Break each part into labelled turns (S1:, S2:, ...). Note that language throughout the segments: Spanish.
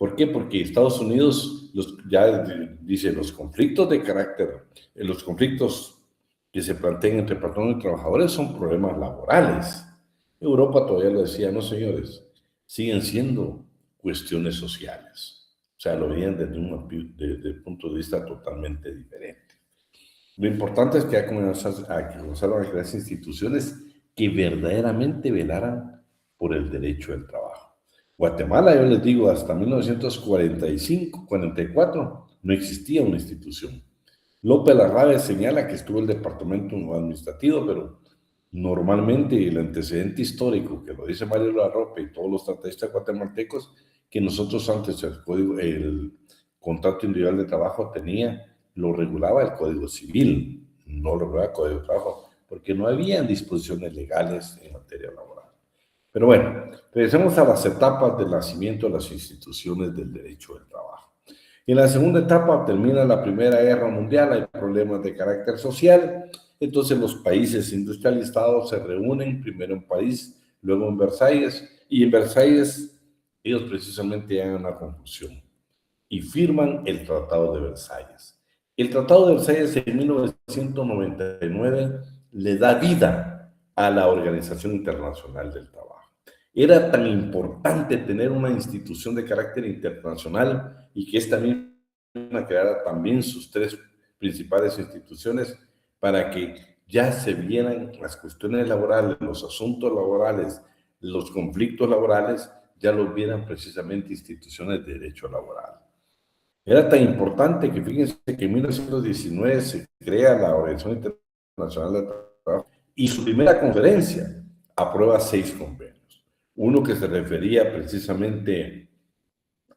S1: ¿Por qué? Porque Estados Unidos ya dice los conflictos de carácter, los conflictos que se plantean entre patrones y trabajadores son problemas laborales. Europa todavía lo decía, no señores, siguen siendo cuestiones sociales. O sea, lo veían desde un punto de vista totalmente diferente. Lo importante es que ya comenzaron a crearse instituciones que verdaderamente velaran por el derecho del trabajo. Guatemala, yo les digo, hasta 1945, 44, no existía una institución. López Larrabe señala que estuvo el departamento administrativo, pero normalmente el antecedente histórico, que lo dice Mario Larrope y todos los tratatistas guatemaltecos, que nosotros antes el contrato individual de trabajo lo regulaba el Código Civil, no lo regulaba el Código de Trabajo, porque no había disposiciones legales en materia laboral. Pero bueno, regresemos a las etapas del nacimiento de las instituciones del derecho del trabajo. En la segunda etapa termina la Primera Guerra Mundial, hay problemas de carácter social, entonces los países industrializados se reúnen, primero en París, luego en Versalles, y en Versalles ellos precisamente llegan a una conclusión y firman el Tratado de Versalles. El Tratado de Versalles en 1999 le da vida a la Organización Internacional del Trabajo. Era tan importante tener una institución de carácter internacional y que esta misma creara también sus tres principales instituciones para que ya se vieran las cuestiones laborales, los asuntos laborales, los conflictos laborales, ya los vieran precisamente instituciones de derecho laboral. Era tan importante que fíjense que en 1919 se crea la Organización Internacional del Trabajo y su primera conferencia aprueba 6 convenios. Uno que se refería precisamente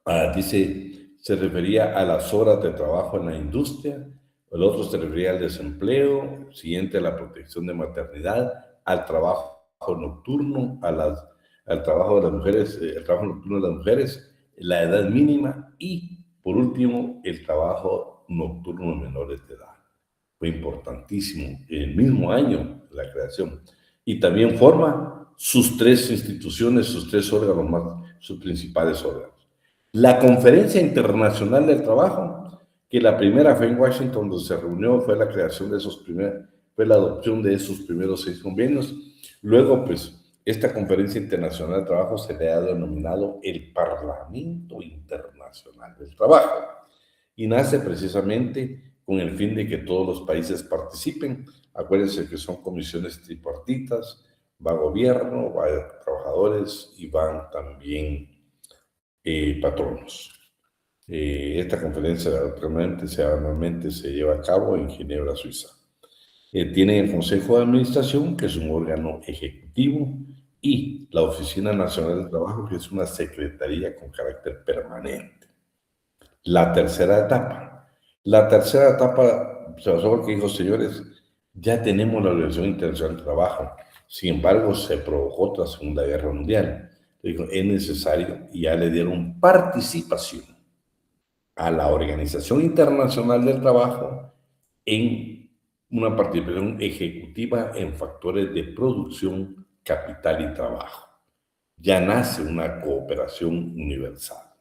S1: se refería a las horas de trabajo en la industria, el otro se refería al desempleo, siguiente a la protección de maternidad, al trabajo nocturno, al trabajo de las mujeres, el trabajo nocturno de las mujeres, la edad mínima y, por último, el trabajo nocturno de menores de edad. Fue importantísimo, en el mismo año la creación. Y también forma sus 3 instituciones, sus 3 órganos sus principales órganos. La Conferencia Internacional del Trabajo, que la primera fue en Washington, donde se reunió, fue la creación de fue la adopción de esos primeros 6 convenios. Luego, pues, esta Conferencia Internacional del Trabajo se le ha denominado el Parlamento Internacional del Trabajo y nace precisamente con el fin de que todos los países participen. Acuérdense que son comisiones tripartitas, va gobierno, va trabajadores y van también patronos. Esta conferencia anualmente se lleva a cabo en Ginebra, Suiza. Tiene el Consejo de Administración, que es un órgano ejecutivo, y la Oficina Nacional del Trabajo, que es una secretaría con carácter permanente. La tercera etapa. La tercera etapa se basó porque dijo, señores, ya tenemos la Organización Internacional del Trabajo. Sin embargo, se provocó otra Segunda Guerra Mundial. Dijo, es necesario, y ya le dieron participación a la Organización Internacional del Trabajo en una participación ejecutiva en factores de producción, capital y trabajo. Ya nace una cooperación universal.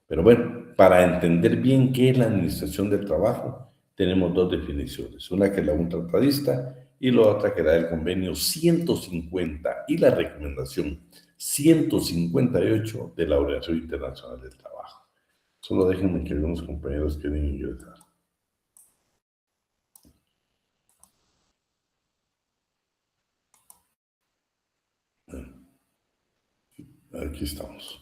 S1: Pero bueno, para entender bien qué es la administración del trabajo, tenemos 2 definiciones. Una que la un tratadista y la otra que da el convenio 150 y la recomendación 158 de la Organización Internacional del Trabajo. Solo déjenme que algunos compañeros quieren ingresar. Aquí estamos.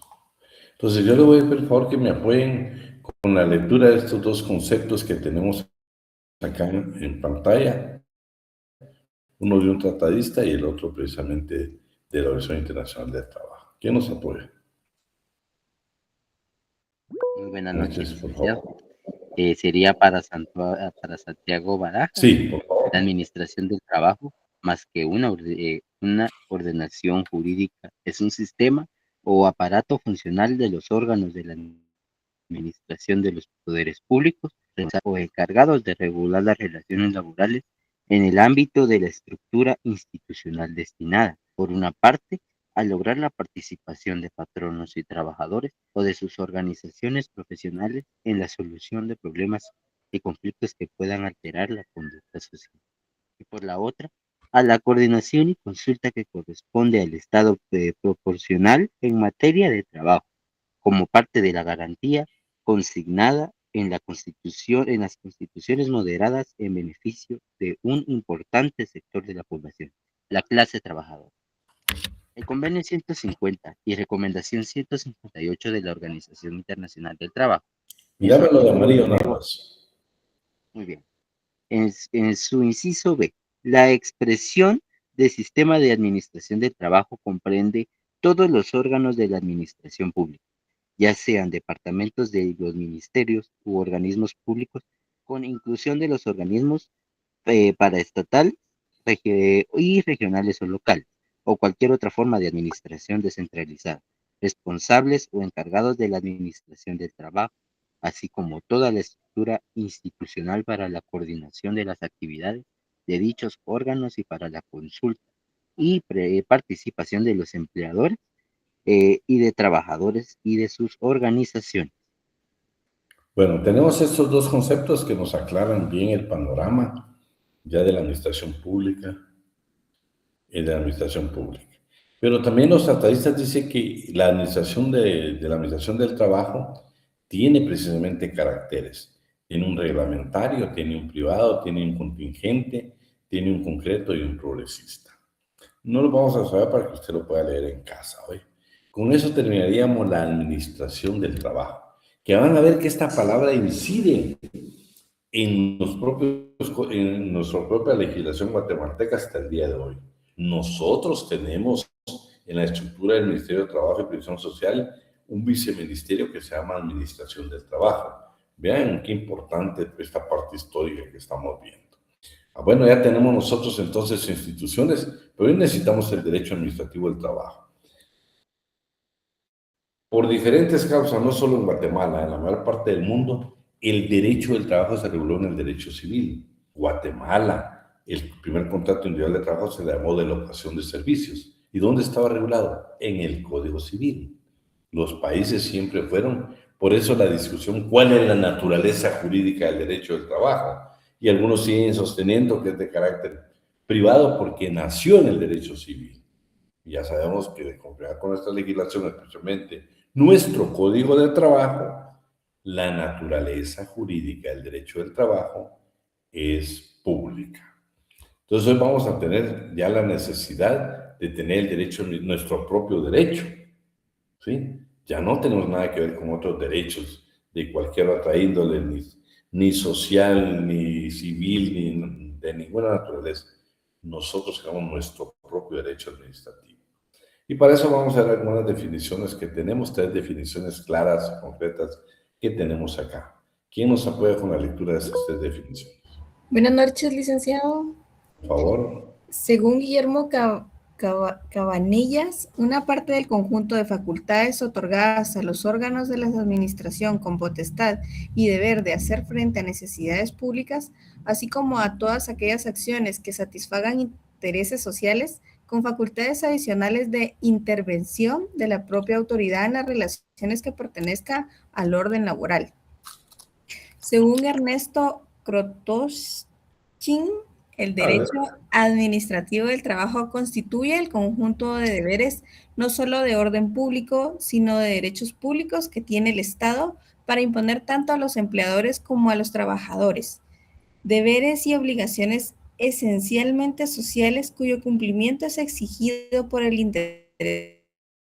S1: Entonces yo le voy a pedir por favor que me apoyen con la lectura de estos 2 conceptos que tenemos acá en pantalla. Uno de un tratadista y el otro precisamente de la Organización Internacional del Trabajo. ¿Quién nos apoya?
S2: Muy buenas noches,
S1: Por
S2: licenciado.
S1: favor.
S2: Sería para Santiago Barajas.
S1: Sí, por favor.
S2: La administración del trabajo, más que una ordenación jurídica, es un sistema o aparato funcional de los órganos de la administración de los poderes públicos o encargados de regular las relaciones laborales en el ámbito de la estructura institucional destinada, por una parte, a lograr la participación de patronos y trabajadores o de sus organizaciones profesionales en la solución de problemas y conflictos que puedan alterar la conducta social. Y por la otra, a la coordinación y consulta que corresponde al Estado proporcional en materia de trabajo, como parte de la garantía consignada en la Constitución, en las constituciones moderadas en beneficio de un importante sector de la población, la clase trabajadora. El Convenio 150 y Recomendación 158 de la Organización Internacional del Trabajo, en su
S1: Dámelo de
S2: artículo
S1: amarillo nada
S2: primero,
S1: más.
S2: muy bien, en su inciso B, la expresión de sistema de administración del trabajo comprende todos los órganos de la administración pública, ya sean departamentos de los ministerios u organismos públicos, con inclusión de los organismos paraestatal y regionales o locales, o cualquier otra forma de administración descentralizada, responsables o encargados de la administración del trabajo, así como toda la estructura institucional para la coordinación de las actividades de dichos órganos y para la consulta y participación de los empleadores y de trabajadores y de sus organizaciones.
S1: Bueno, tenemos estos dos conceptos que nos aclaran bien el panorama ya de la administración pública y de la administración pública. Pero también los tratadistas dicen que la administración de la administración del trabajo tiene precisamente caracteres. Tiene un reglamentario, tiene un privado, tiene un contingente, tiene un concreto y un progresista. No lo vamos a saber para que usted lo pueda leer en casa hoy. Con eso terminaríamos la administración del trabajo. Que van a ver que esta palabra incide en nuestra propia legislación guatemalteca hasta el día de hoy. Nosotros tenemos en la estructura del Ministerio de Trabajo y Previsión Social un viceministerio que se llama Administración del Trabajo. Vean qué importante esta parte histórica que estamos viendo. Bueno, ya tenemos nosotros entonces instituciones, pero hoy necesitamos el derecho administrativo del trabajo. Por diferentes causas, no solo en Guatemala, en la mayor parte del mundo, el derecho del trabajo se reguló en el derecho civil. Guatemala, el primer contrato individual de trabajo se llamó de locación de servicios. ¿Y dónde estaba regulado? En el Código Civil. Los países siempre fueron, por eso la discusión, ¿cuál es la naturaleza jurídica del derecho del trabajo? Y algunos siguen sosteniendo que es de carácter privado porque nació en el derecho civil. Y ya sabemos que de conformidad con nuestra legislación, especialmente nuestro Código de Trabajo, la naturaleza jurídica del derecho del trabajo es pública. Entonces hoy vamos a tener ya la necesidad de tener el derecho, nuestro propio derecho, ¿sí? Ya no tenemos nada que ver con otros derechos de cualquier otra índole, ni social, ni civil, ni de ninguna naturaleza. Nosotros tenemos nuestro propio derecho administrativo. Y para eso vamos a ver algunas definiciones que tenemos, 3 definiciones claras y concretas que tenemos acá. ¿Quién nos apoya con la lectura de esas 3 definiciones?
S3: Buenas noches, licenciado.
S1: Por favor.
S3: Según Guillermo Cabanillas, una parte del conjunto de facultades otorgadas a los órganos de la administración con potestad y deber de hacer frente a necesidades públicas, así como a todas aquellas acciones que satisfagan intereses sociales, con facultades adicionales de intervención de la propia autoridad en las relaciones que pertenezcan al orden laboral. Según Ernesto Krotoshin, el derecho administrativo del trabajo constituye el conjunto de deberes no solo de orden público, sino de derechos públicos que tiene el Estado para imponer tanto a los empleadores como a los trabajadores. Deberes y obligaciones esencialmente sociales cuyo cumplimiento es exigido por el interés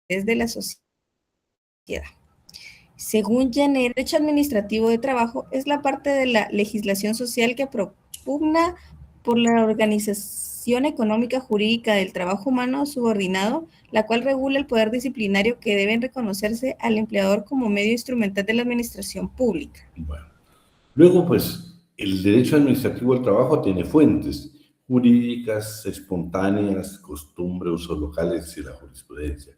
S3: de la sociedad. Según Jenner, el derecho administrativo de trabajo es la parte de la legislación social que propugna por la organización económica jurídica del trabajo humano subordinado, la cual regula el poder disciplinario que deben reconocerse al empleador como medio instrumental de la administración pública.
S1: Bueno, luego pues el derecho administrativo del trabajo tiene fuentes jurídicas, espontáneas, costumbres, usos locales y la jurisprudencia.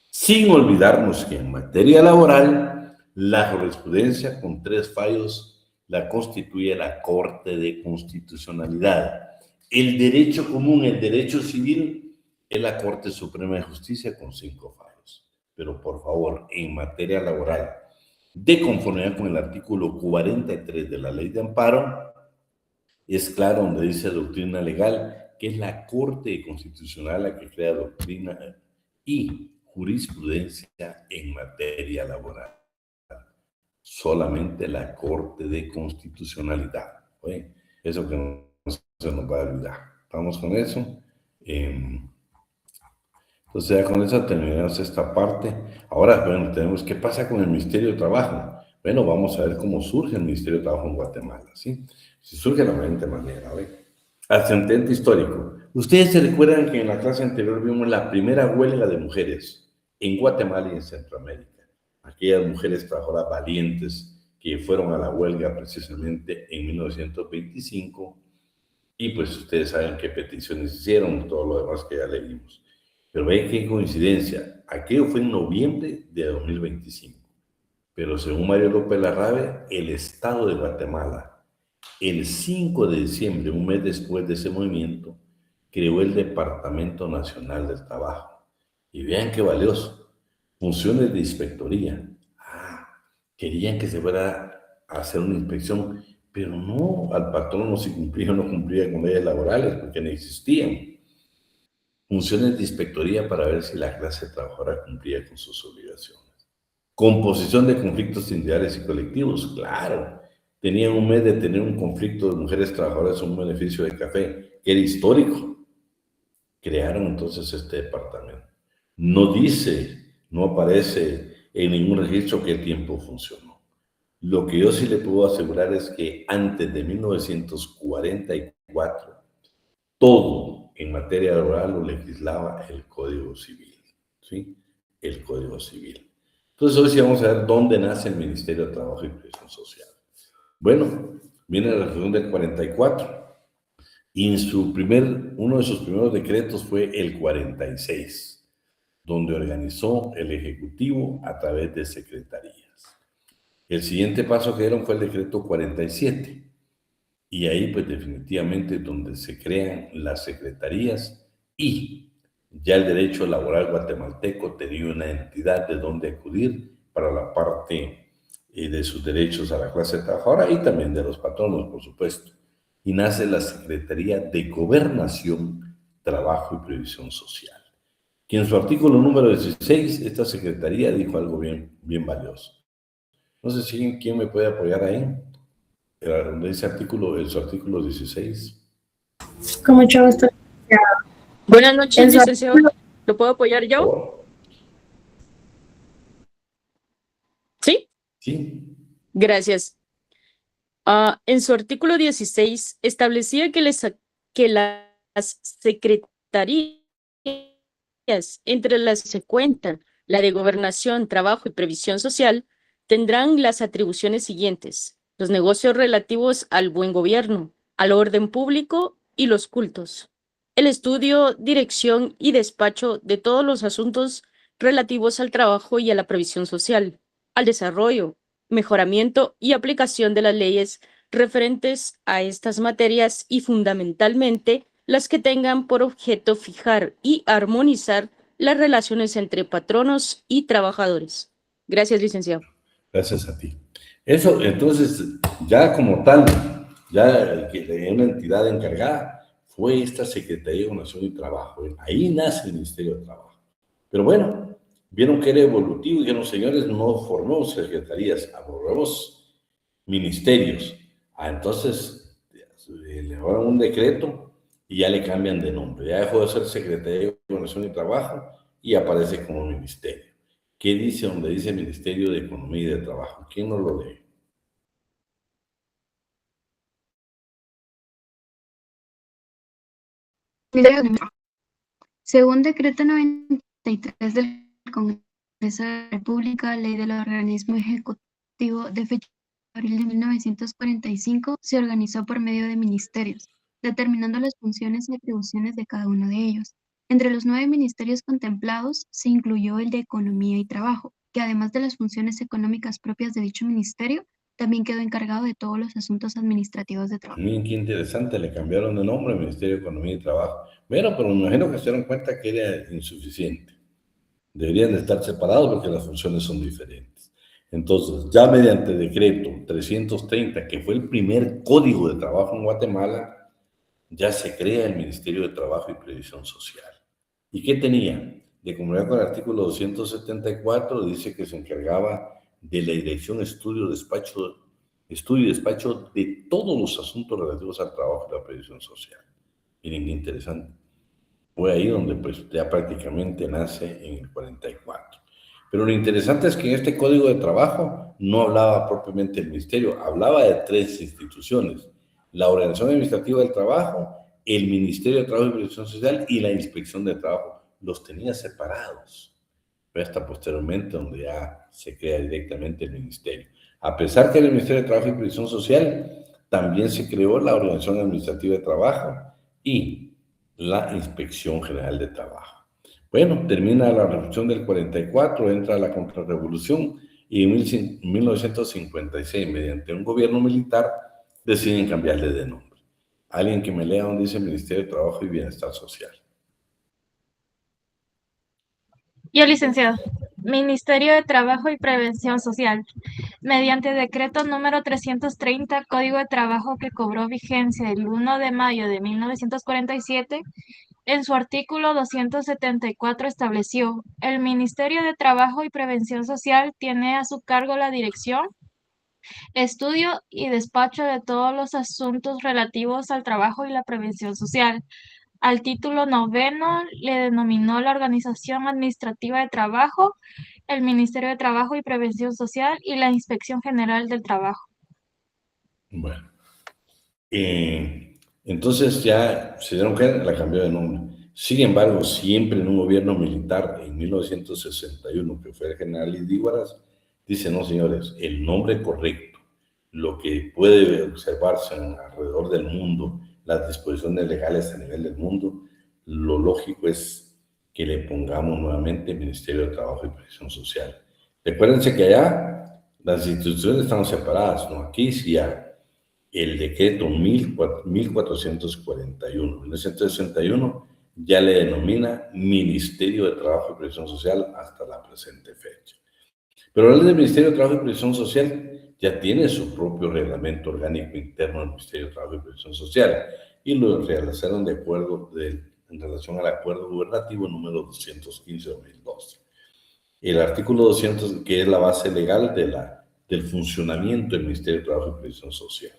S1: Sin olvidarnos que en materia laboral, la jurisprudencia con 3 fallos la constituye la Corte de Constitucionalidad. El derecho común, el derecho civil, es la Corte Suprema de Justicia con 5 fallos. Pero por favor, en materia laboral, de conformidad con el artículo 43 de la Ley de Amparo, es claro donde dice doctrina legal, que es la Corte Constitucional la que crea doctrina y jurisprudencia en materia laboral. Solamente la Corte de Constitucionalidad. Oye, eso que no se nos va a olvidar. Vamos con eso. Entonces ya con eso terminamos esta parte. Ahora, bueno, tenemos, ¿qué pasa con el Ministerio de Trabajo? Bueno, vamos a ver cómo surge el Ministerio de Trabajo en Guatemala, ¿sí? Si surge de la siguiente manera, ¿ve? Ascendente histórico. Ustedes se recuerdan que en la clase anterior vimos la primera huelga de mujeres en Guatemala y en Centroamérica. Aquellas mujeres trabajadoras valientes que fueron a la huelga precisamente en 1925 y pues ustedes saben qué peticiones hicieron, todo lo demás que ya leímos. Pero vean qué coincidencia, aquello fue en noviembre de 2025, pero según Mario López Larrabe, el Estado de Guatemala, el 5 de diciembre, un mes después de ese movimiento, creó el Departamento Nacional del Trabajo. Y vean qué valioso, funciones de inspectoría. Querían que se fuera a hacer una inspección, pero no, al patrón no se cumplía, no cumplía con leyes laborales porque no existían. Funciones de inspectoría para ver si la clase trabajadora cumplía con sus obligaciones. Composición de conflictos individuales y colectivos, claro. Tenían un mes de tener un conflicto de mujeres trabajadoras, un beneficio de café, que era histórico. Crearon entonces este departamento. No dice, no aparece en ningún registro que el tiempo funcionó. Lo que yo sí le puedo asegurar es que antes de 1944, todo en materia laboral lo legislaba el Código Civil, ¿sí? El Código Civil. Entonces hoy sí vamos a ver dónde nace el Ministerio de Trabajo y Previsión Social. Bueno, viene la resolución del 44 y uno de sus primeros decretos fue el 46, donde organizó el Ejecutivo a través de secretarías. El siguiente paso que dieron fue el decreto 47. Y ahí, pues definitivamente, donde se crean las secretarías y ya el derecho laboral guatemalteco tenía una entidad de donde acudir para la parte de sus derechos a la clase trabajadora y también de los patronos, por supuesto. Y nace la Secretaría de Gobernación, Trabajo y Previsión Social. Que en su artículo número 16, esta secretaría dijo algo bien valioso. No sé si quién me puede apoyar ahí. Ese artículo, su artículo 16.
S4: Con mucho gusto.
S5: Buenas noches,
S4: En su
S5: licenciado.
S4: artículo-
S5: ¿Lo puedo apoyar yo?
S1: Oh,
S5: Sí,
S1: sí.
S5: gracias. En su artículo 16 establecía que las secretarías, entre las que se cuentan la de Gobernación, Trabajo y Previsión Social, tendrán las atribuciones siguientes: los negocios relativos al buen gobierno, al orden público y los cultos, el estudio, dirección y despacho de todos los asuntos relativos al trabajo y a la previsión social, al desarrollo, mejoramiento y aplicación de las leyes referentes a estas materias y fundamentalmente las que tengan por objeto fijar y armonizar las relaciones entre patronos y trabajadores. Gracias, licenciado.
S1: Gracias a ti. Eso, entonces, ya como tal, ya una entidad encargada fue esta Secretaría de Gobernación y Trabajo. Ahí nace el Ministerio de Trabajo. Pero bueno, vieron que era evolutivo y dijeron, señores, no formemos secretarías, formemos ministerios. Entonces, le dan un decreto y ya le cambian de nombre. Ya dejó de ser Secretaría de Gobernación y Trabajo y aparece como ministerio. ¿Qué dice donde dice Ministerio de Economía y de Trabajo? ¿Quién no lo lee?
S4: Según decreto 93 del Congreso de la República, Ley del Organismo Ejecutivo de fecha de abril de 1945, se organizó por medio de ministerios, determinando las funciones y atribuciones de cada uno de ellos. Entre los 9 ministerios contemplados se incluyó el de Economía y Trabajo, que además de las funciones económicas propias de dicho ministerio, también quedó encargado de todos los asuntos administrativos de trabajo.
S1: Miren qué interesante, le cambiaron de nombre al Ministerio de Economía y Trabajo. Bueno, pero me imagino que se dieron cuenta que era insuficiente. Deberían de estar separados porque las funciones son diferentes. Entonces, ya mediante decreto 330, que fue el primer código de trabajo en Guatemala, ya se crea el Ministerio de Trabajo y Previsión Social. ¿Y qué tenía? De conformidad con el artículo 274, dice que se encargaba de la dirección, estudio y despacho de todos los asuntos relativos al trabajo y la previsión social. Miren qué interesante. Fue ahí donde pues ya prácticamente nace en el 44. Pero lo interesante es que en este Código de Trabajo no hablaba propiamente del Ministerio, hablaba de 3 instituciones: la Organización Administrativa del Trabajo, el Ministerio de Trabajo y Previsión Social y la Inspección de Trabajo. Los tenía separados. Pero hasta posteriormente donde ya se crea directamente el Ministerio. A pesar que el Ministerio de Trabajo y Previsión Social, también se creó la Organización Administrativa de Trabajo y la Inspección General de Trabajo. Bueno, termina la Revolución del 44, entra la Contrarrevolución y en 1956, mediante un gobierno militar, deciden cambiarle de nombre. Alguien que me lea donde dice Ministerio de Trabajo y Bienestar Social.
S6: Yo, licenciado. Ministerio de Trabajo y Prevención Social. Mediante decreto número 330, Código de Trabajo que cobró vigencia el 1 de mayo de 1947, en su artículo 274 estableció: el Ministerio de Trabajo y Prevención Social tiene a su cargo la dirección, estudio y despacho de todos los asuntos relativos al trabajo y la prevención social. Al título 9 le denominó la Organización Administrativa de Trabajo, el Ministerio de Trabajo y Prevención Social y la Inspección General del Trabajo.
S1: Bueno, entonces ya se dieron cuenta, la cambió de nombre. Sin embargo, siempre en un gobierno militar, en 1961, que fue el general Idívaras, dice: no, señores, el nombre correcto, lo que puede observarse alrededor del mundo, las disposiciones legales a nivel del mundo, lo lógico es que le pongamos nuevamente Ministerio de Trabajo y Previsión Social. Recuérdense que allá las instituciones están separadas, ¿no? Aquí sí ya el decreto 1441, 1961, ya le denomina Ministerio de Trabajo y Previsión Social hasta la presente fecha. Pero el Ministerio de Trabajo y Previsión Social ya tiene su propio reglamento orgánico interno del Ministerio de Trabajo y Previsión Social y lo realizaron de acuerdo en relación al acuerdo gubernativo número 215-2012. El artículo 200, que es la base legal del funcionamiento del Ministerio de Trabajo y Previsión Social.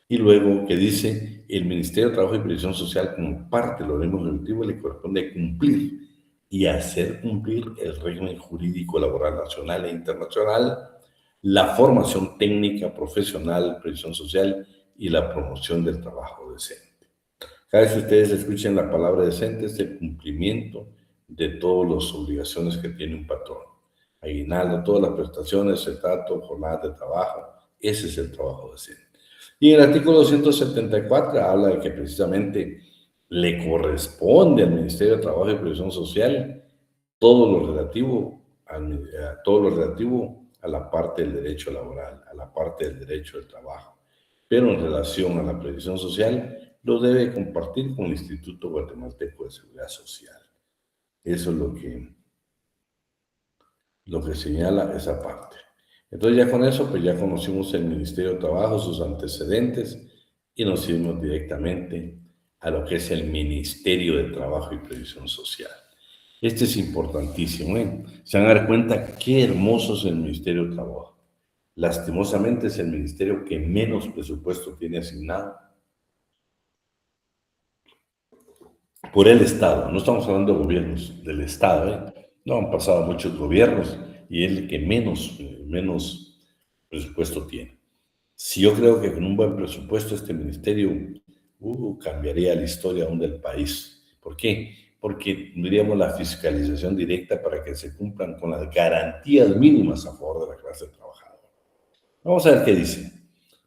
S1: Y luego que dice: el Ministerio de Trabajo y Previsión Social, como parte del organismo ejecutivo, le corresponde cumplir y hacer cumplir el régimen jurídico laboral nacional e internacional, la formación técnica, profesional, previsión social y la promoción del trabajo decente. Cada vez que ustedes escuchen la palabra decente, es el cumplimiento de todas las obligaciones que tiene un patrón. Aguinaldo, todas las prestaciones, el trato, jornadas de trabajo, ese es el trabajo decente. Y el artículo 274 habla de que precisamente le corresponde al Ministerio de Trabajo y Previsión Social todo lo relativo a la parte del derecho laboral, a la parte del derecho del trabajo. Pero en relación a la previsión social, lo debe compartir con el Instituto Guatemalteco de Seguridad Social. Eso es lo que señala esa parte. Entonces ya con eso, pues ya conocimos el Ministerio de Trabajo, sus antecedentes, y nos iremos directamente a lo que es el Ministerio de Trabajo y Previsión Social. Este es importantísimo, ¿eh? Se van a dar cuenta qué hermoso es el Ministerio de Trabajo. Lastimosamente es el ministerio que menos presupuesto tiene asignado por el Estado. No estamos hablando de gobiernos, del Estado, ¿eh? No, han pasado muchos gobiernos y es el que menos presupuesto tiene. Si yo creo que con un buen presupuesto este ministerio cambiaría la historia aún del país. ¿Por qué? Porque tendríamos la fiscalización directa para que se cumplan con las garantías mínimas a favor de la clase trabajadora. Vamos a ver qué dice.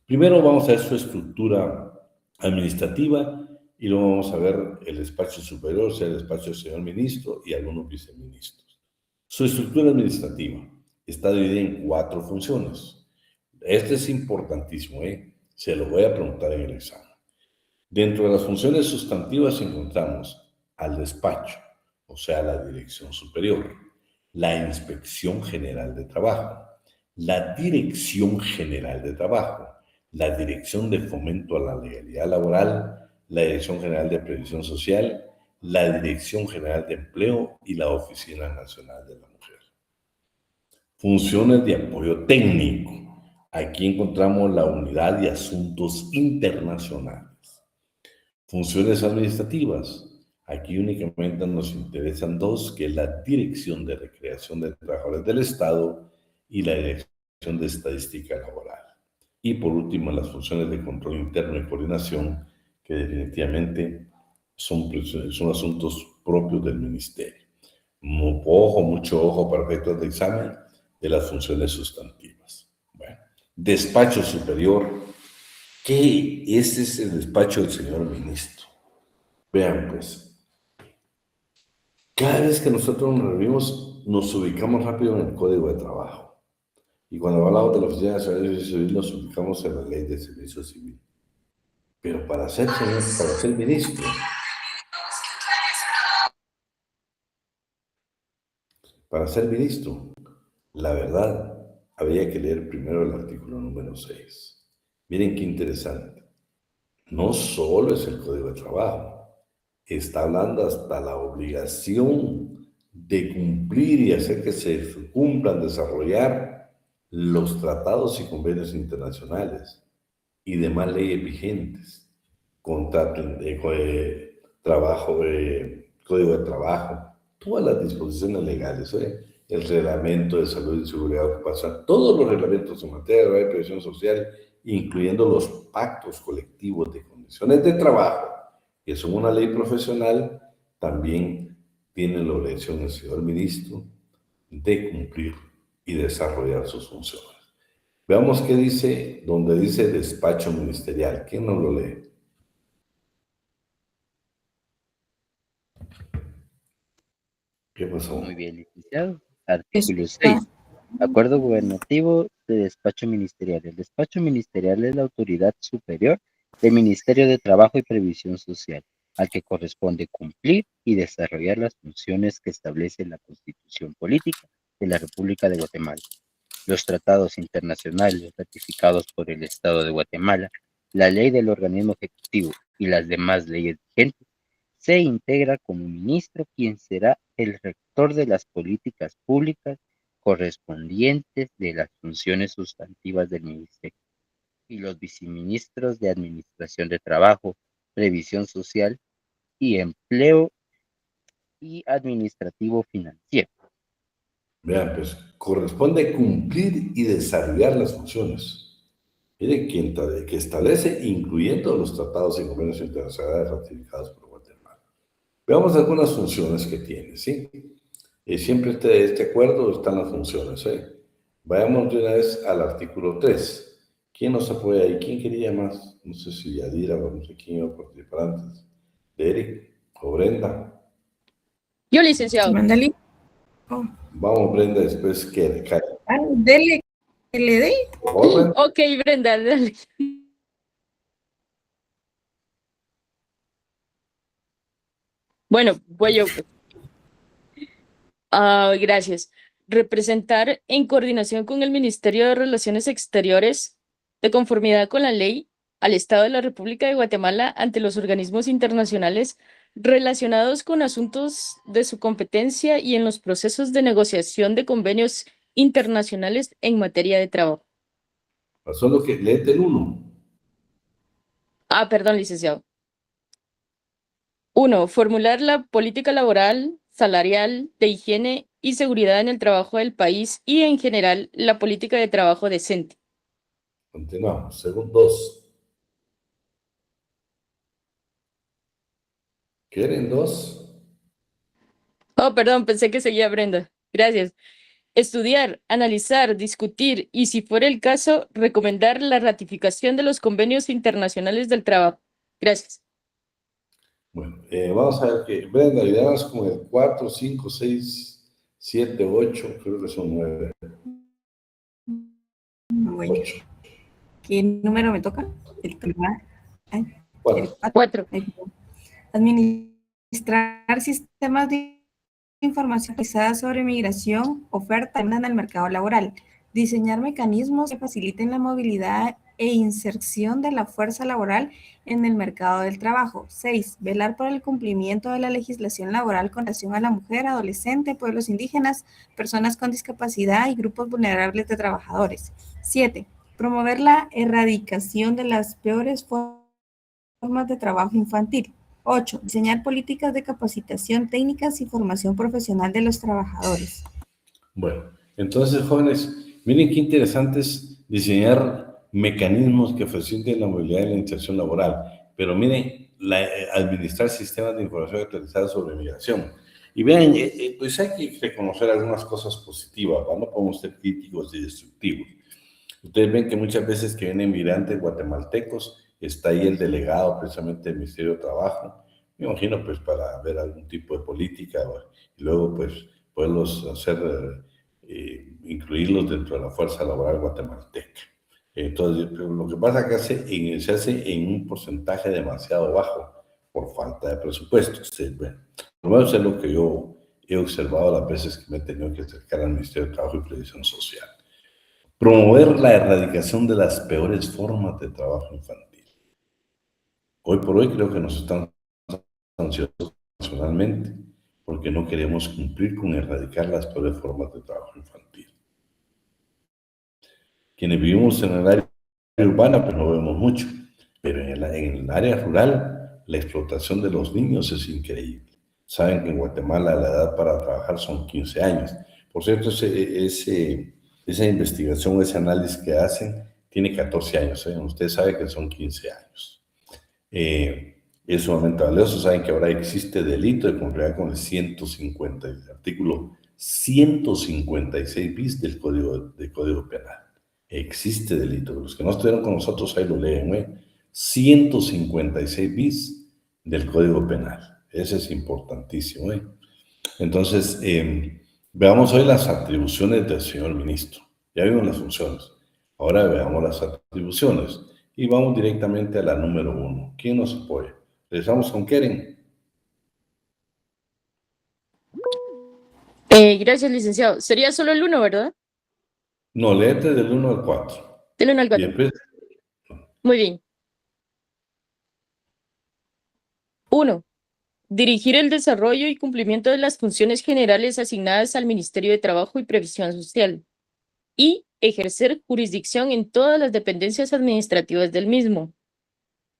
S1: Primero vamos a ver su estructura administrativa y luego vamos a ver el despacho superior, o sea, el despacho del señor ministro y algunos viceministros. Su estructura administrativa está dividida en 4 funciones. Este es importantísimo, se lo voy a preguntar en el examen. Dentro de las funciones sustantivas encontramos al despacho, o sea, la dirección superior, la Inspección General de Trabajo, la Dirección General de Trabajo, la Dirección de Fomento a la Legalidad Laboral, la Dirección General de Previsión Social, la Dirección General de Empleo y la Oficina Nacional de la Mujer. Funciones de apoyo técnico. Aquí encontramos la Unidad de Asuntos Internacionales. Funciones administrativas. Aquí únicamente nos interesan dos, que es la Dirección de Recreación de Trabajadores del Estado y la Dirección de Estadística Laboral. Y por último, las funciones de control interno y coordinación, que definitivamente son asuntos propios del ministerio. Mucho ojo para efectos de examen de las funciones sustantivas. Bueno, despacho superior. ¿Qué es el despacho del señor ministro? Vean, pues, cada vez que nosotros nos reunimos, nos ubicamos rápido en el Código de Trabajo. Y cuando hablamos de la Oficina de Servicio Civil, nos ubicamos en la Ley de Servicio Civil. Pero para ser ministro, la verdad, había que leer primero el artículo número 6. Miren qué interesante. No solo es el Código de Trabajo, está hablando hasta la obligación de cumplir y hacer que se cumplan, desarrollar los tratados y convenios internacionales y demás leyes vigentes, contrato de trabajo, Código de Trabajo, todas las disposiciones legales, el reglamento de salud y seguridad ocupacional, todos los reglamentos en materia de previsión social, incluyendo los pactos colectivos de condiciones de trabajo, que son una ley profesional, también tiene la obligación del señor ministro de cumplir y desarrollar sus funciones. Veamos qué dice, donde dice despacho ministerial. ¿Quién nos lo lee? ¿Qué pasó?
S2: Muy bien, licenciado. Artículo 6. Acuerdo gubernativo de despacho ministerial. El despacho ministerial es la autoridad superior del Ministerio de Trabajo y Previsión Social, al que corresponde cumplir y desarrollar las funciones que establece la Constitución Política de la República de Guatemala, los tratados internacionales ratificados por el Estado de Guatemala, la ley del organismo ejecutivo y las demás leyes vigentes. Se integra como ministro quien será el rector de las políticas públicas correspondientes de las funciones sustantivas del ministerio y los viceministros de Administración de Trabajo, Previsión Social y Empleo y Administrativo Financiero.
S1: Vean, pues, corresponde cumplir y desarrollar las funciones. Mire, que establece, incluyendo los tratados y convenios internacionales ratificados por Guatemala. Veamos algunas funciones que tiene, ¿sí? Y siempre este acuerdo están las funciones, Vayamos de una vez al artículo 3. ¿Quién nos apoya ahí? ¿Quién quería más? No sé si Yadira o no sé quién iba a participar antes. ¿Eric o Brenda?
S5: Yo, licenciado.
S3: Mándale.
S1: Vamos, Brenda, después que
S3: Dele, que le dé.
S5: Ok, Brenda, dale. Bueno, voy yo. Gracias. Representar en coordinación con el Ministerio de Relaciones Exteriores, de conformidad con la ley, al Estado de la República de Guatemala ante los organismos internacionales relacionados con asuntos de su competencia y en los procesos de negociación de convenios internacionales en materia de trabajo.
S1: Pasó lo que léete el 1.
S5: Perdón, licenciado. 1. Formular la política laboral, salarial, de higiene y seguridad en el trabajo del país y, en general, la política de trabajo decente.
S1: Continuamos. Segundo 2. ¿Quieren 2?
S5: Perdón, pensé que seguía Brenda. Gracias. Estudiar, analizar, discutir y, si fuera el caso, recomendar la ratificación de los convenios internacionales del trabajo. Gracias.
S1: Bueno, vamos a ver que Brenda, ayudamos con el 4, 5, 6, 7, 8, creo que son 9. 8.
S3: ¿Qué número me toca? El tema. Ay, el 4.
S5: 4.
S3: Administrar sistemas de información actualizada sobre migración, oferta y demanda en el mercado laboral. Diseñar mecanismos que faciliten la movilidad e inserción de la fuerza laboral en el mercado del trabajo. 6. Velar por el cumplimiento de la legislación laboral con relación a la mujer, adolescente, pueblos indígenas, personas con discapacidad y grupos vulnerables de trabajadores. 7. Promover la erradicación de las peores formas de trabajo infantil. 8. Diseñar políticas de capacitación técnicas y formación profesional de los trabajadores.
S1: Bueno, entonces, jóvenes, miren qué interesante es diseñar mecanismos que faciliten la movilidad y la inserción laboral. Pero miren, administrar sistemas de información actualizados sobre migración. Y vean, pues hay que reconocer algunas cosas positivas, ¿va? No podemos ser críticos y destructivos. Ustedes ven que muchas veces que vienen migrantes guatemaltecos, está ahí el delegado precisamente del Ministerio de Trabajo, me imagino pues para ver algún tipo de política, ¿va? Y luego pues poderlos hacer, incluirlos dentro de la fuerza laboral guatemalteca. Entonces, lo que pasa es que se hace en un porcentaje demasiado bajo por falta de presupuesto. Bueno, por lo menos es lo que yo he observado las veces que me he tenido que acercar al Ministerio de Trabajo y Previsión Social. Promover la erradicación de las peores formas de trabajo infantil. Hoy por hoy creo que nos están ansiosos nacionalmente porque no queremos cumplir con erradicar las peores formas de trabajo infantil. Quienes vivimos en el área urbana pues no vemos mucho, pero en el área rural la explotación de los niños es increíble. Saben que en Guatemala la edad para trabajar son 15 años. Por cierto, esa investigación, ese análisis que hacen, tiene 14 años. Usted sabe que son 15 años. Es sumamente valioso. Saben que ahora existe delito de conformidad con el artículo 156 bis del Código Penal. Existe delito. Los que no estuvieron con nosotros ahí lo leen. 156 bis del Código Penal. Ese es importantísimo. Entonces, veamos hoy las atribuciones del señor ministro. Ya vimos las funciones. Ahora veamos las atribuciones. Y vamos directamente a la número 1. ¿Quién nos apoya? Empezamos con Keren.
S5: Gracias, licenciado. Sería solo el 1, ¿verdad?
S1: No, léete del 1 al 4.
S5: Del 1 al
S1: Y
S5: 4.
S1: después,
S5: Muy bien. 1. Dirigir el desarrollo y cumplimiento de las funciones generales asignadas al Ministerio de Trabajo y Previsión Social y ejercer jurisdicción en todas las dependencias administrativas del mismo.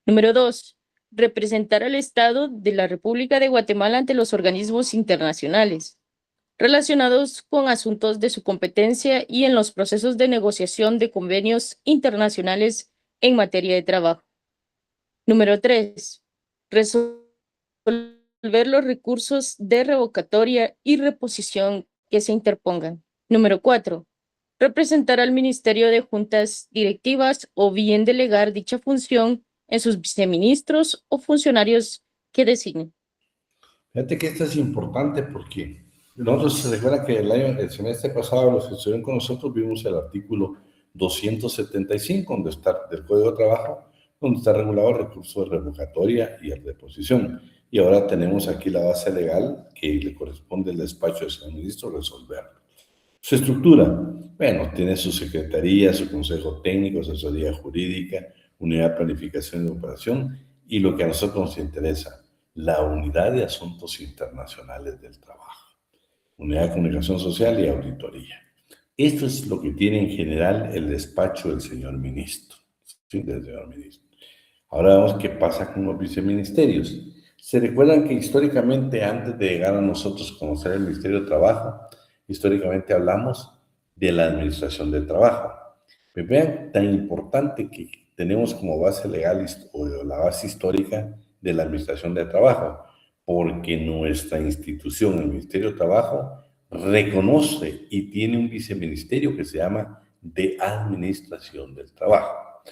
S5: Número 2. Representar al Estado de la República de Guatemala ante los organismos internacionales relacionados con asuntos de su competencia y en los procesos de negociación de convenios internacionales en materia de trabajo. Número 3. Resolver los recursos de revocatoria y reposición que se interpongan. Número 4. Representar al Ministerio de Juntas Directivas o bien delegar dicha función en sus viceministros o funcionarios que designen.
S1: fíjate que esto es importante porque nosotros se recuerda que el semestre pasado los que estuvieron con nosotros vimos el artículo 275 donde está, del Código de Trabajo, donde está regulado el recurso de revocatoria y el reposición. Y ahora tenemos aquí la base legal que le corresponde al despacho del señor ministro resolverlo. Su estructura, bueno, tiene su secretaría, su consejo técnico, asesoría jurídica, unidad de planificación y operación, y lo que a nosotros nos interesa, la unidad de asuntos internacionales del trabajo, unidad de comunicación social y auditoría. Esto es lo que tiene en general el despacho del señor ministro. ¿Sí? Del señor ministro. Ahora vemos qué pasa con los viceministerios. Se recuerdan que históricamente, antes de llegar a nosotros conocer el Ministerio de Trabajo, históricamente hablamos de la Administración del Trabajo. Pero vean tan importante que tenemos como base legal o la base histórica de la Administración del Trabajo, porque nuestra institución, el Ministerio de Trabajo, reconoce y tiene un viceministerio que se llama de Administración del Trabajo.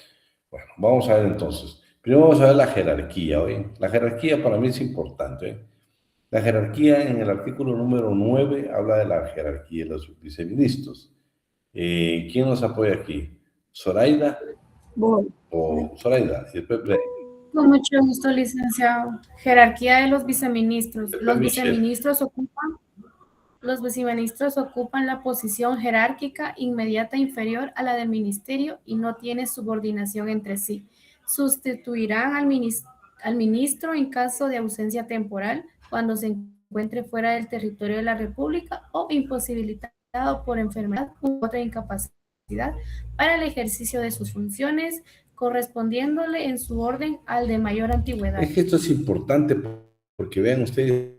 S1: Bueno, vamos a ver entonces. Primero vamos a ver la jerarquía. La jerarquía para mí es importante. La jerarquía en el artículo número 9 habla de la jerarquía de los viceministros. ¿Quién nos apoya aquí? Zoraida.
S3: Voy.
S1: O Zoraida, y después
S7: Con mucho gusto, licenciado. Jerarquía de los viceministros.
S1: Michelle.
S7: Los viceministros ocupan la posición jerárquica inmediata inferior a la del ministerio y no tienen subordinación entre sí. Sustituirán al ministro en caso de ausencia temporal cuando se encuentre fuera del territorio de la República o imposibilitado por enfermedad u otra incapacidad para el ejercicio de sus funciones, correspondiéndole en su orden al de mayor antigüedad.
S1: Es que esto es importante porque vean ustedes,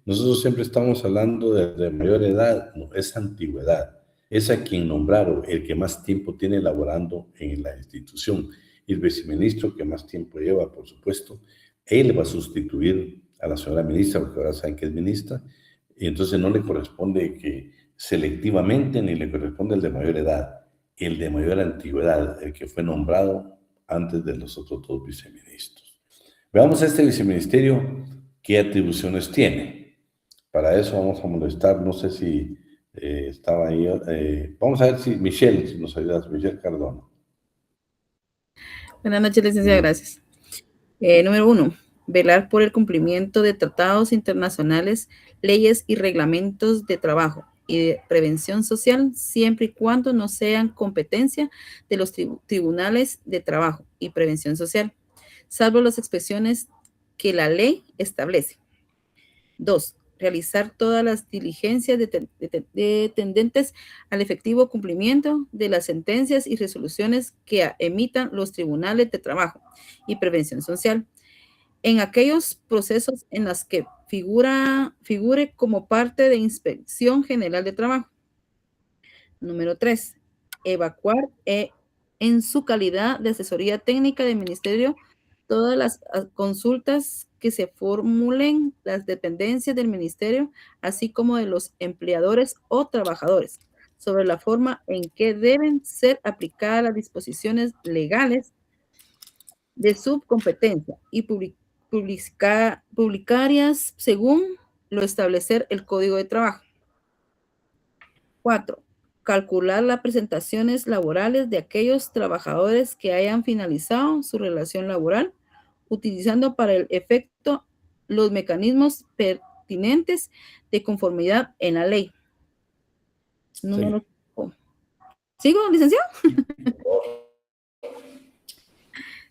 S1: nosotros siempre estamos hablando de mayor edad, no, es antigüedad. Es a quien nombraron el que más tiempo tiene laborando en la institución. Y el viceministro que más tiempo lleva, por supuesto, él va a sustituir a la señora ministra, porque ahora saben que es ministra, y entonces no le corresponde que selectivamente ni le corresponde el de mayor edad, el de mayor antigüedad, el que fue nombrado antes de los otros dos viceministros. Veamos este viceministerio, qué atribuciones tiene. Para eso vamos a molestar, no sé si estaba ahí, vamos a ver si Michelle, si nos ayudas, Michelle Cardona.
S3: Buenas noches, licenciada, gracias. Número 1, velar por el cumplimiento de tratados internacionales, leyes y reglamentos de trabajo y de prevención social, siempre y cuando no sean competencia de los tribunales de trabajo y prevención social, salvo las expresiones que la ley establece. 2, realizar todas las diligencias tendentes al efectivo cumplimiento de las sentencias y resoluciones que emitan los tribunales de trabajo y prevención social en aquellos procesos en los que figure como parte de Inspección General de Trabajo. Número 3, evacuar en su calidad de asesoría técnica del Ministerio todas las consultas que se formulen las dependencias del ministerio, así como de los empleadores o trabajadores, sobre la forma en que deben ser aplicadas las disposiciones legales de su competencia y publicarias según lo establecer el Código de Trabajo. 4, calcular las prestaciones laborales de aquellos trabajadores que hayan finalizado su relación laboral, utilizando para el efecto los mecanismos pertinentes de conformidad en la ley. Número 5. ¿Sigo, licenciado?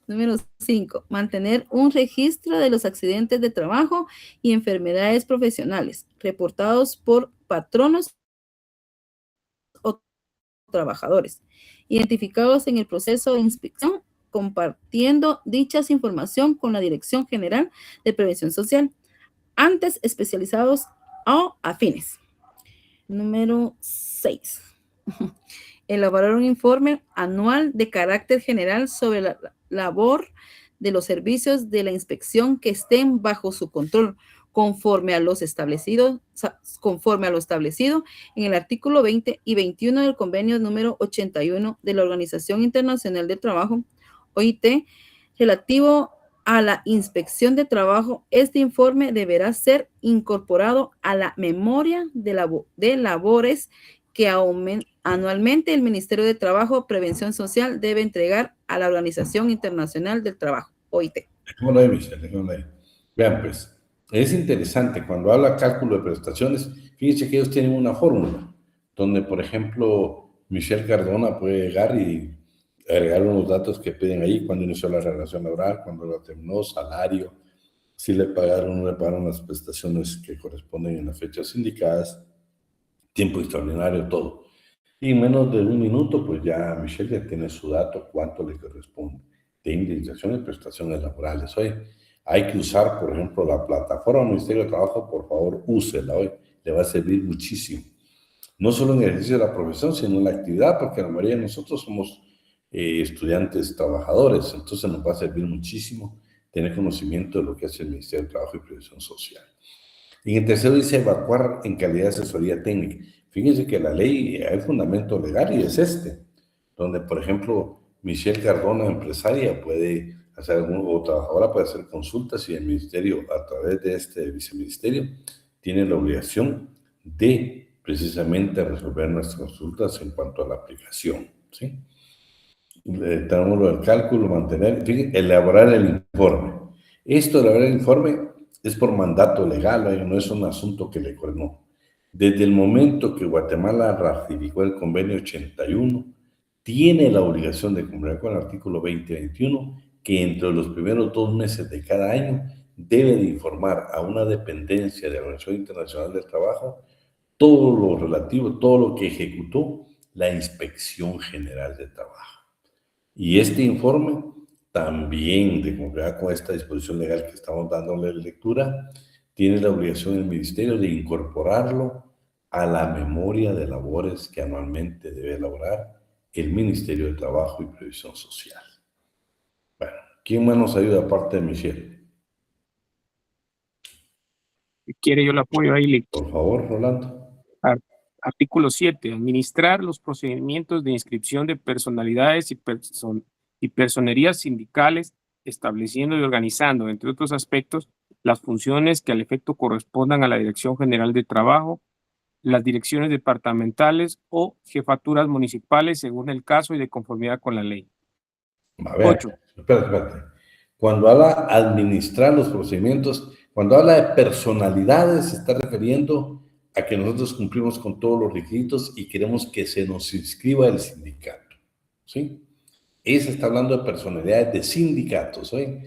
S3: Número 5. Mantener un registro de los accidentes de trabajo y enfermedades profesionales reportados por patronos o trabajadores, identificados en el proceso de inspección, compartiendo dichas información con la Dirección General de Prevención Social, antes especializados o afines. Número 6. Elaborar un informe anual de carácter general sobre la labor de los servicios de la inspección que estén bajo su control, conforme a lo establecido en el artículo 20 y 21 del convenio número 81 de la Organización Internacional del Trabajo, OIT, relativo a la inspección de trabajo. Este informe deberá ser incorporado a la memoria de labores que anualmente el Ministerio de Trabajo, Prevención Social debe entregar a la Organización Internacional del Trabajo, OIT.
S1: Dejémoslo ahí, Michelle, dejémoslo ahí. Vean, pues, es interesante, cuando habla cálculo de prestaciones, fíjense que ellos tienen una fórmula, donde, por ejemplo, Michelle Cardona puede llegar y agregar unos datos que piden ahí, cuando inició la relación laboral, cuando la terminó, salario, si le pagaron o no le pagaron las prestaciones que corresponden en las fechas indicadas, tiempo extraordinario, todo. Y en menos de un minuto, pues ya Michelle ya tiene su dato, cuánto le corresponde de indemnización y prestaciones laborales. Hoy hay que usar, por ejemplo, la plataforma del Ministerio de Trabajo, por favor, úsela hoy, le va a servir muchísimo. No solo en el ejercicio de la profesión, sino en la actividad, porque la mayoría de nosotros somos estudiantes trabajadores, entonces nos va a servir muchísimo tener conocimiento de lo que hace el Ministerio de Trabajo y Previsión Social. En el tercero dice evacuar en calidad de asesoría técnica. Fíjense que la ley, hay fundamento legal y es donde, por ejemplo, Michelle Cardona, empresaria, puede hacer o trabajadora puede hacer consultas y el ministerio, a través de este viceministerio, tiene la obligación de precisamente resolver nuestras consultas en cuanto a la aplicación, ¿sí? Tenemos lo del cálculo, mantener, fíjense, elaborar el informe. Esto de elaborar el informe es por mandato legal, no es un asunto que le no. Desde el momento que Guatemala ratificó el convenio 81, tiene la obligación de cumplir con el artículo 2021, que entre los primeros 2 meses de cada año debe de informar a una dependencia de la Organización Internacional del Trabajo todo lo relativo, todo lo que ejecutó la Inspección General de Trabajo. Y este informe también, de conformidad con esta disposición legal que estamos dándole lectura, tiene la obligación del Ministerio de incorporarlo a la memoria de labores que anualmente debe elaborar el Ministerio de Trabajo y Previsión Social. Bueno, ¿quién más nos ayuda aparte de Michelle?
S8: Si quiere, yo le apoyo ahí.
S1: Por favor, Rolando.
S8: Artículo 7. Administrar los procedimientos de inscripción de personalidades y personerías sindicales, estableciendo y organizando, entre otros aspectos, las funciones que al efecto correspondan a la Dirección General de Trabajo, las direcciones departamentales o jefaturas municipales, según el caso y de conformidad con la ley.
S1: A ver,
S8: 8.
S1: Espérate. Cuando habla administrar los procedimientos, cuando habla de personalidades, se está refiriendo a que nosotros cumplimos con todos los requisitos y queremos que se nos inscriba el sindicato, ¿sí? Esa está hablando de personalidades de sindicatos, ¿sí?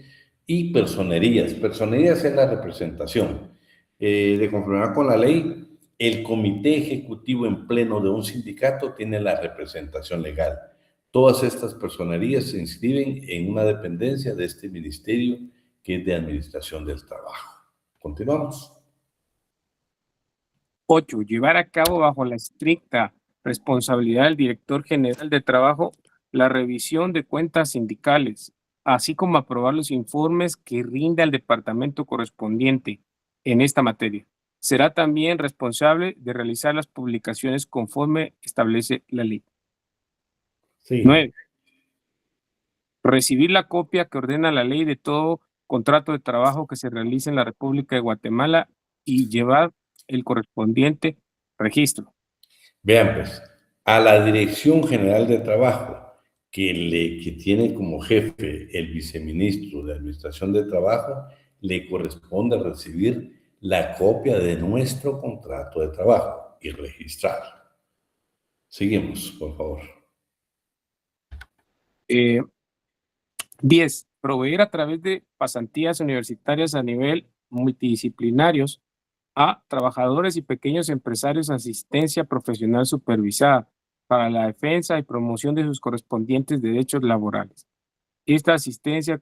S1: Y personerías. Personerías es la representación. De conformidad con la ley, el comité ejecutivo en pleno de un sindicato tiene la representación legal. Todas estas personerías se inscriben en una dependencia de este ministerio que es de Administración del Trabajo. Continuamos.
S8: 8. Llevar a cabo bajo la estricta responsabilidad del director general de trabajo la revisión de cuentas sindicales, así como aprobar los informes que rinda el departamento correspondiente en esta materia. Será también responsable de realizar las publicaciones conforme establece la ley.
S1: Sí.
S8: 9. Recibir la copia que ordena la ley de todo contrato de trabajo que se realice en la República de Guatemala y llevar el correspondiente registro.
S1: Vean pues, a la Dirección General de Trabajo, que tiene como jefe el viceministro de Administración de Trabajo, le corresponde recibir la copia de nuestro contrato de trabajo y registrarlo. Seguimos, por favor.
S8: 10. Proveer a través de pasantías universitarias a nivel multidisciplinarios a trabajadores y pequeños empresarios asistencia profesional supervisada para la defensa y promoción de sus correspondientes derechos laborales. Esta asistencia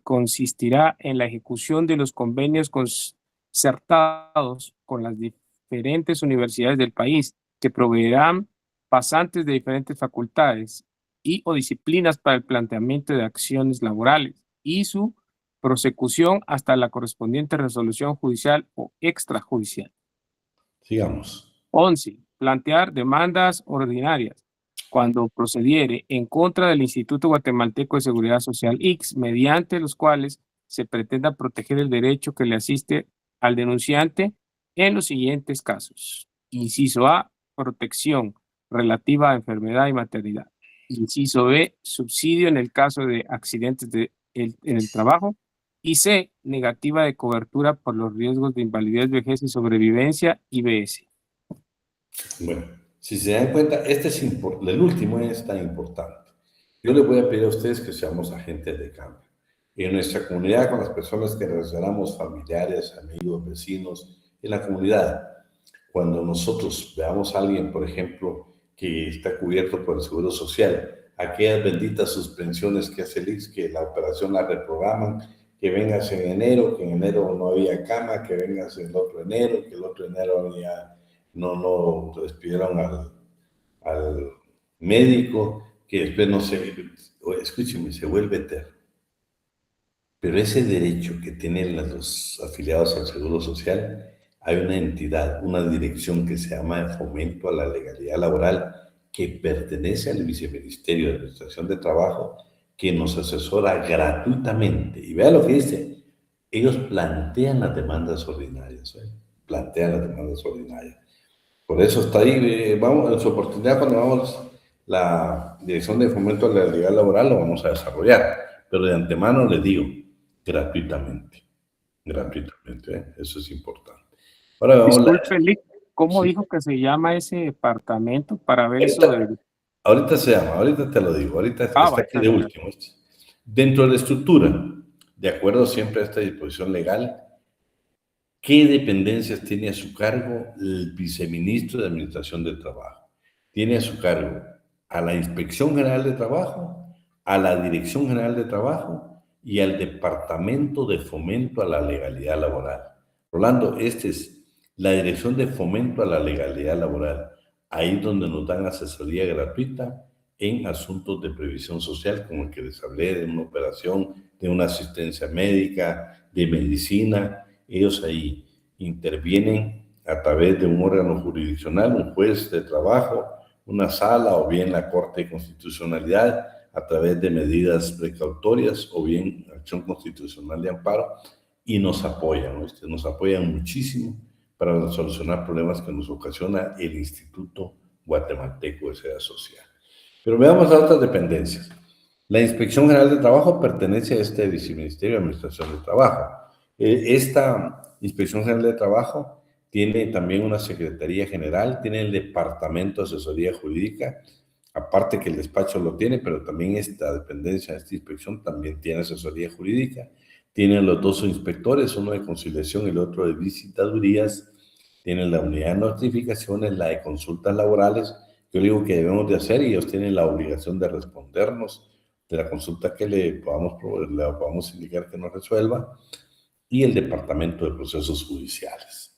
S8: consistirá en la ejecución de los convenios concertados con las diferentes universidades del país, que proveerán pasantes de diferentes facultades y o disciplinas para el planteamiento de acciones laborales y su prosecución hasta la correspondiente resolución judicial o extrajudicial.
S1: Sigamos.
S8: 11. Plantear demandas ordinarias cuando procediere en contra del Instituto Guatemalteco de Seguridad Social ICS, mediante los cuales se pretenda proteger el derecho que le asiste al denunciante en los siguientes casos. Inciso A, protección relativa a enfermedad y maternidad. Inciso B, subsidio en el caso de accidentes en el trabajo. Y C, negativa de cobertura por los riesgos de invalidez, vejez y sobrevivencia, IBS.
S1: Bueno, si se dan cuenta, el último es tan importante. Yo les voy a pedir a ustedes que seamos agentes de cambio. En nuestra comunidad, con las personas que relacionamos, familiares, amigos, vecinos, en la comunidad, cuando nosotros veamos a alguien, por ejemplo, que está cubierto por el Seguro Social, aquellas benditas suspensiones que hace el ICS, que la operación la reprograman, que vengas en enero, que en enero no había cama, que vengas el otro enero, que el otro enero había, no despidieron al médico, que después no se, escúcheme, se vuelve eterno. Pero ese derecho que tienen los afiliados al Seguro Social, hay una entidad, una dirección que se llama Fomento a la Legalidad Laboral, que pertenece al Viceministerio de Administración de Trabajo, que nos asesora gratuitamente. Y vea lo que dice, ellos plantean las demandas ordinarias, plantean las demandas ordinarias. Por eso está ahí, vamos, en su oportunidad cuando vamos la Dirección de Fomento a la Legalidad Laboral lo vamos a desarrollar, pero de antemano les digo, gratuitamente, eso es importante. Ahora vamos
S8: Disculpe, Lick, ¿cómo
S1: Sí.
S8: dijo que se llama ese departamento para ver eso de...
S1: Ahorita se llama, ahorita te lo digo, ahorita está
S8: va,
S1: aquí de último. Dentro de la estructura, de acuerdo siempre a esta disposición legal, ¿qué dependencias tiene a su cargo el viceministro de Administración del Trabajo? Tiene a su cargo a la Inspección General de Trabajo, a la Dirección General de Trabajo y al Departamento de Fomento a la Legalidad Laboral. Rolando, esta es la Dirección de Fomento a la Legalidad Laboral. Ahí es donde nos dan asesoría gratuita en asuntos de previsión social, como el que les hablé, de una operación, de una asistencia médica, de medicina. Ellos ahí intervienen a través de un órgano jurisdiccional, un juez de trabajo, una sala o bien la Corte de Constitucionalidad a través de medidas precautorias o bien acción constitucional de amparo y nos apoyan, ¿no? Nos apoyan muchísimo para solucionar problemas que nos ocasiona el Instituto Guatemalteco de Seguridad Social. Pero veamos a otras dependencias. La Inspección General de Trabajo pertenece a este Viceministerio de Administración del Trabajo. Esta Inspección General de Trabajo tiene también una Secretaría General, tiene el Departamento de Asesoría Jurídica, aparte que el despacho lo tiene, pero también esta dependencia, esta inspección también tiene asesoría jurídica. Tienen los dos inspectores, uno de conciliación y el otro de visitadurías. Tienen la unidad de notificaciones, la de consultas laborales. Yo digo que debemos de hacer y ellos tienen la obligación de respondernos de la consulta que le podamos indicar que nos resuelva. Y el Departamento de Procesos Judiciales.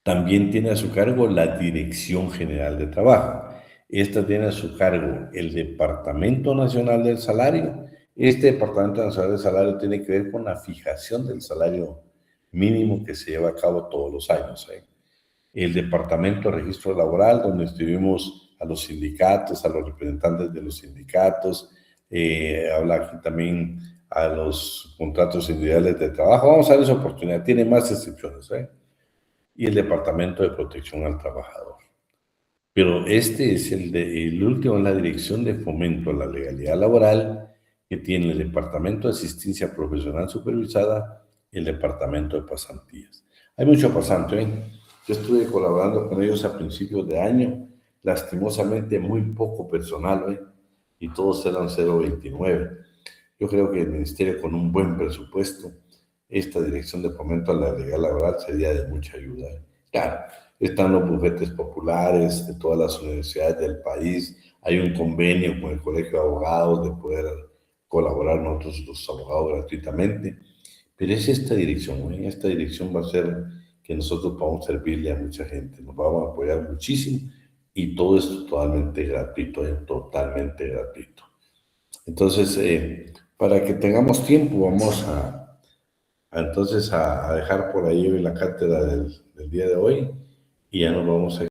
S1: También tiene a su cargo la Dirección General de Trabajo. Esta tiene a su cargo el Departamento Nacional del Salario. Este Departamento Nacional del Salario tiene que ver con la fijación del salario mínimo que se lleva a cabo todos los años. El Departamento de Registro Laboral, donde estuvimos a los sindicatos, a los representantes de los sindicatos, habla aquí también a los contratos individuales de trabajo. Vamos a dar esa oportunidad, tiene más excepciones. Y el Departamento de Protección al Trabajador. Pero este es el último en la Dirección de Fomento a la Legalidad Laboral, que tiene el Departamento de Asistencia Profesional Supervisada y el Departamento de Pasantías. Hay mucho pasante, Yo estuve colaborando con ellos a principios de año, lastimosamente muy poco personal, y todos eran 029. Yo creo que el Ministerio, con un buen presupuesto, esta Dirección de Fomento a la Legalidad Laboral sería de mucha ayuda. Claro, están los bufetes populares de todas las universidades del país, hay un convenio con el Colegio de Abogados de poder colaborar nosotros los abogados gratuitamente, pero es esta dirección, esta dirección va a ser que nosotros podamos servirle a mucha gente, nos vamos a apoyar muchísimo y todo es totalmente gratuito, totalmente gratuito. Entonces, para que tengamos tiempo, vamos entonces a dejar por ahí la cátedra del día de hoy y ya nos vamos a